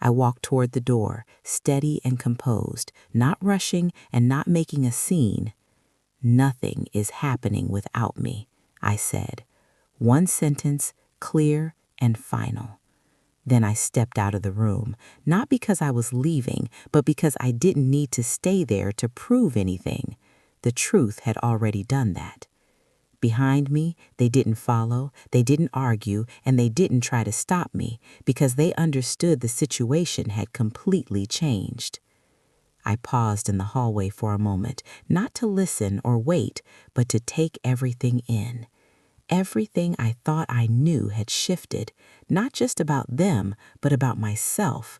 [SPEAKER 1] I walked toward the door, steady and composed, not rushing and not making a scene. "Nothing is happening without me," I said. One sentence, clear and final. Then I stepped out of the room, not because I was leaving, but because I didn't need to stay there to prove anything. The truth had already done that. Behind me, they didn't follow, they didn't argue, and they didn't try to stop me because they understood the situation had completely changed. I paused in the hallway for a moment, not to listen or wait, but to take everything in. Everything I thought I knew had shifted, not just about them, but about myself.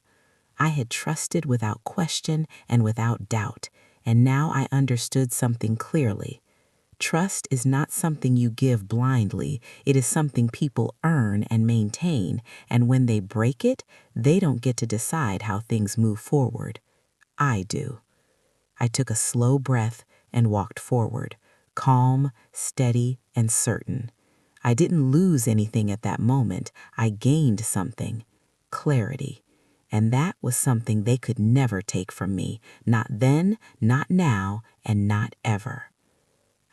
[SPEAKER 1] I had trusted without question and without doubt, and now I understood something clearly. Trust is not something you give blindly. It is something people earn and maintain, and when they break it, they don't get to decide how things move forward. I do. I took a slow breath and walked forward, calm, steady, and certain. I didn't lose anything at that moment. I gained something, clarity. And that was something they could never take from me, not then, not now, and not ever.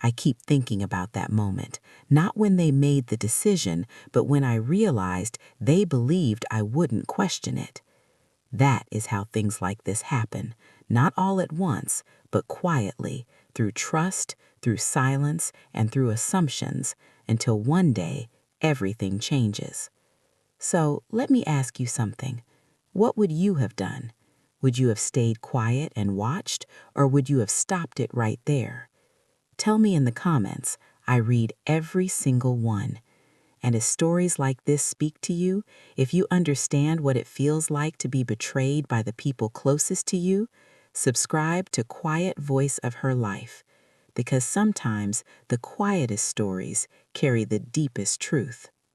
[SPEAKER 1] I keep thinking about that moment, not when they made the decision, but when I realized they believed I wouldn't question it. That is how things like this happen, not all at once, but quietly, through trust, through silence, and through assumptions, until one day everything changes. So let me ask you something. What would you have done? Would you have stayed quiet and watched, or would you have stopped it right there? Tell me in the comments. I read every single one. And as stories like this speak to you, if you understand what it feels like to be betrayed by the people closest to you, subscribe to Quiet Voice of Her Life, because sometimes the quietest stories carry the deepest truth.